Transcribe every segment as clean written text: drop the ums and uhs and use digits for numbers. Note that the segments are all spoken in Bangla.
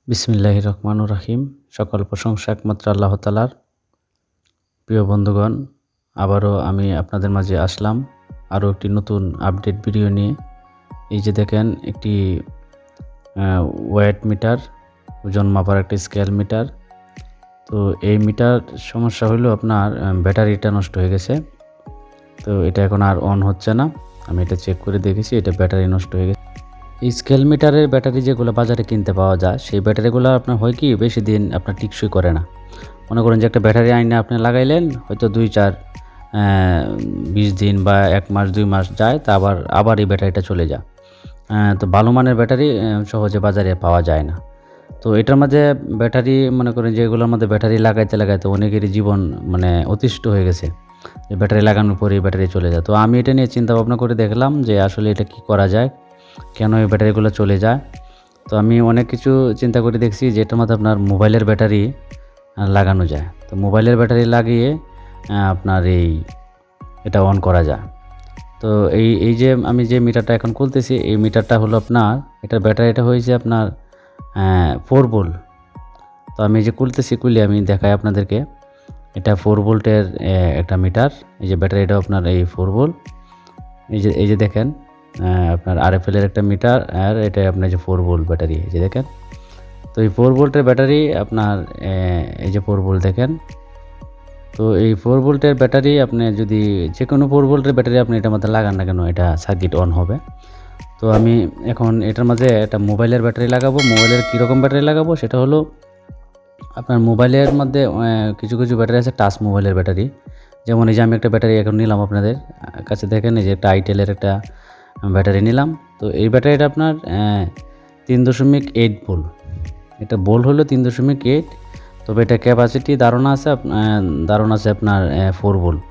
বিসমিল্লাহির রহমানির রহিম। সকল প্রশংসা একমাত্র আল্লাহ তাআলার। প্রিয় বন্ধুগণ, আবারও আমি আপনাদের মাঝে আসলাম আরও একটি নতুন আপডেট ভিডিও নিয়ে। এই যে দেখেন, একটি ওয়েট মিটার, ওজন মাপার একটি স্কেল মিটার। তো এই মিটার সমস্যা হলো আপনার ব্যাটারিটা নষ্ট হয়ে গেছে। তো এটা এখন আর অন হচ্ছে না। আমি এটা চেক করে দেখেছি, এটা ব্যাটারি নষ্ট হয়ে গেছে। এই স্কেল মিটারের ব্যাটারি যেগুলো বাজারে কিনতে পাওয়া যায়, সেই ব্যাটারিগুলো আপনার হয় কি বেশি দিন আপনার টিকসই করে না। মনে করেন যে একটা ব্যাটারি আইনে আপনি লাগাইলেন, হয়তো ২-৪ ২০ দিন বা ১ মাস ২ মাস যায়, তা আবার এই ব্যাটারিটা চলে যায়। তো ভালো মানের ব্যাটারি সহজে বাজারে পাওয়া যায় না। তো এটার মাঝে ব্যাটারি, মনে করেন যে এগুলোর মধ্যে ব্যাটারি লাগাইতে অনেকেরই জীবন মানে অতিষ্ঠ হয়ে গেছে। যে ব্যাটারি লাগানোর পরেই ব্যাটারি চলে যায়। তো আমি এটা নিয়ে চিন্তা ভাবনা করে দেখলাম যে আসলে এটা কি করা যায়, কেন এই ব্যাটারিগুলো চলে যায়। তো আমি অনেক কিছু চিন্তা করে দেখছি যে এটার মধ্যে আপনার মোবাইলের ব্যাটারি লাগানো যায়। তো মোবাইলের ব্যাটারি লাগিয়ে আপনার এটা অন করা যায়। তো এই যে আমি যে মিটারটা এখন খুলতেছি, এই মিটারটা হলো আপনার, এটার ব্যাটারিটা হয়েছে আপনার 4 ভোল্ট। তো আমি যে খুলে আমি দেখাই আপনাদেরকে। এটা 4 ভোল্টের একটা মিটার। এই যে ব্যাটারিটা আপনার 4 ভোল্ট। এই যে দেখেন, আপনার RFL এর একটা মিটার, আর এটা আপনার যে 4 ভোল্ট ব্যাটারি, এই যে দেখেন। তো এই 4 ভোল্টের ব্যাটারি আপনার, এই যে 4 ভোল্ট দেখেন। তো এই 4 ভোল্টের ব্যাটারি আপনি যদি যে কোনো 4 ভোল্টের ব্যাটারি আপনি এটার মধ্যে লাগান না কেন, এটা সার্কিট অন হবে। তো আমি এখন এটার মাঝে একটা মোবাইলের ব্যাটারি লাগাবো। মোবাইলের কীরকম ব্যাটারি লাগাবো সেটা হলো, আপনার মোবাইলের মধ্যে কিছু ব্যাটারি আছে টাচ মোবাইলের ব্যাটারি। যেমন এই যে আমি একটা ব্যাটারি এখন নিলাম আপনাদের কাছে, দেখেন এই যে একটা আইটেলের একটা ব্যাটারি নিলাম। তো এই ব্যাটারিটা আপনার 3.8 ভোল্ট। এটা ভোল্ট হলো 3.8, তবে এটা ক্যাপাসিটি ধারণা আছে আপনার 4 ভোল্ট।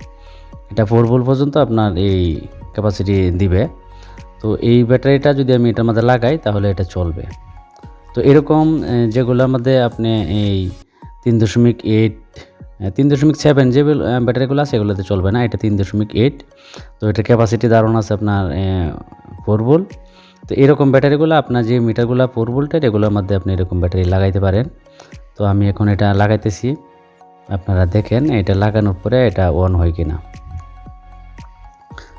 এটা 4 ভোল্ট পর্যন্ত আপনার এই ক্যাপাসিটি দিবে। তো এই ব্যাটারিটা যদি আমি এটার মধ্যে লাগাই তাহলে এটা চলবে। তো এরকম যেগুলোর মধ্যে আপনি এই 3.8 3.7 যে ব্যাটারিগুলো আছে এগুলোতে চলবে না, এটা 3.8। তো এটার ক্যাপাসিটি ধারণা আছে আপনার 4 ভোল্ট। তো এরকম ব্যাটারিগুলো আপনার যে মিটারগুলো 4 ভোল্টের, এগুলোর মধ্যে আপনি এরকম ব্যাটারি লাগাইতে পারেন। তো আমি এখন এটা লাগাইতেছি, আপনারা দেখেন এটা লাগানোর পরে এটা অন হয় কিনা।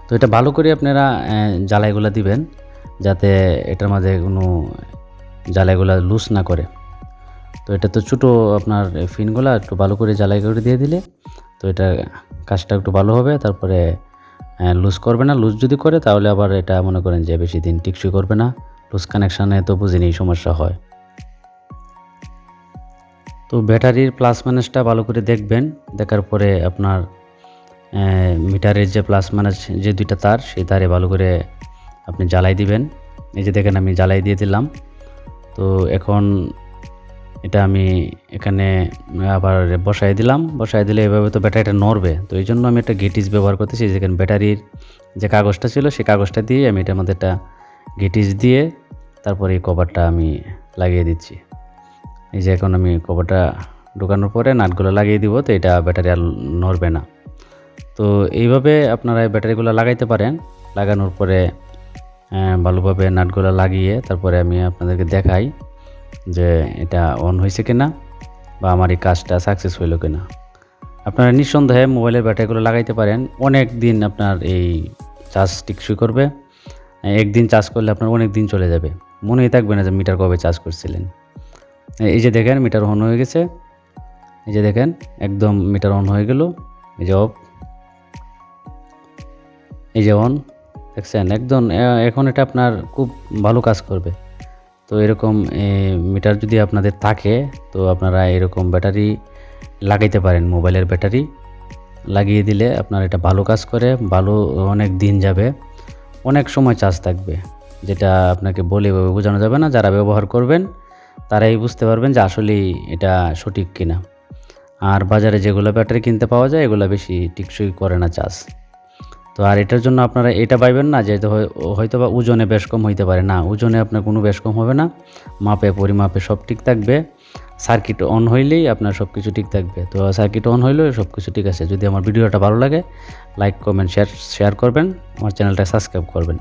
তো এটা ভালো করে আপনারা জ্বালাইগুলো দিবেন, যাতে এটার মাঝে কোনো জ্বালাইগুলো লুজ না করে। তো এটা তো ছোটো, আপনার ফিনগুলো একটু ভালো করে জ্বালাই করে দিয়ে দিলে তো এটা কাজটা একটু ভালো হবে। তারপরে লুজ করবে না। লুজ যদি করে তাহলে আবার এটা মনে করেন যে বেশি দিন টিকসই করবে না। লুজ কানেকশানে তো বুঝিনি সমস্যা হয়। তো ব্যাটারির প্লাস মাইনাসটা ভালো করে দেখবেন। দেখার পরে আপনার মিটারের যে প্লাস মাইনাস যে দুইটা তার, সেই তারে ভালো করে আপনি জ্বালাই দিবেন। এই যে দেখেন আমি জ্বালাই দিয়ে দিলাম। তো এখন এটা আমি এখানে আবার বসাই দিলাম। বসাই দিলে এভাবে তো ব্যাটারিটা নড়বে। তো এই জন্য আমি একটা গেটিস ব্যবহার করতেছি। যেখানে ব্যাটারির যে কাগজটা ছিল সেই কাগজটা দিয়ে আমি এটার মধ্যে একটা গেটিস দিয়ে তারপরে এই কভারটা আমি লাগিয়ে দিচ্ছি। এই যে এখন আমি কভারটা ঢোকানোর পরে নাটগুলো লাগিয়ে দিব, তো এটা ব্যাটারি আর নড়বে না। তো এইভাবে আপনারা এই ব্যাটারিগুলো লাগাইতে পারেন। লাগানোর পরে ভালোভাবে নাটগুলো লাগিয়ে তারপরে আমি আপনাদেরকে দেখাই যে এটা অন হয়েছে কিনা বা আমার এই কাজটা সাকসেস হইল কিনা। আপনারা নিঃসন্দেহে মোবাইলের ব্যাটারিগুলো লাগাইতে পারেন। অনেক দিন আপনার এই চার্জ টিকসই করবে। একদিন চার্জ করলে আপনার অনেক দিন চলে যাবে, মনেই থাকবে না যে মিটার কবে চার্জ করছিলেন। এই যে দেখেন মিটার অন হয়ে গেছে। এই যে দেখেন একদম মিটার অন হয়ে গেল। এই যে অফ, এই যে অন, দেখছেন একদম। এখন এটা আপনার খুব ভালো কাজ করবে। তো এরকম মিটার যদি আপনাদের থাকে তো আপনারা এরকম ব্যাটারি লাগাইতে পারেন। মোবাইলের ব্যাটারি লাগিয়ে দিলে আপনার এটা ভালো কাজ করে, ভালো অনেক দিন যাবে, অনেক সময় চার্জ থাকবে। যেটা আপনাকে বলে বোঝানো যাবে না। যারা ব্যবহার করবেন তারাই বুঝতে পারবেন যে আসলেই এটা সঠিক কিনা। আর বাজারে যেগুলো ব্যাটারি কিনতে পাওয়া যায় এগুলো বেশি টিকসই করে না চার্জ। তো আর এটার জন্য আপনারা এটা পাইবেন না যে হয়তো বা ওজনে বেশ কম হইতে পারে। না, ওজনে আপনার কোনো বেশ কম হবে না। মাপে পরিমাপে সব ঠিক থাকবে। সার্কিট অন হইলেই আপনার সব কিছু ঠিক থাকবে। তো সার্কিট অন হইলেও সব কিছু ঠিক আছে। যদি আমার ভিডিওটা ভালো লাগে, লাইক কমেন্ট শেয়ার করবেন, আমার চ্যানেলটা সাবস্ক্রাইব করবেন।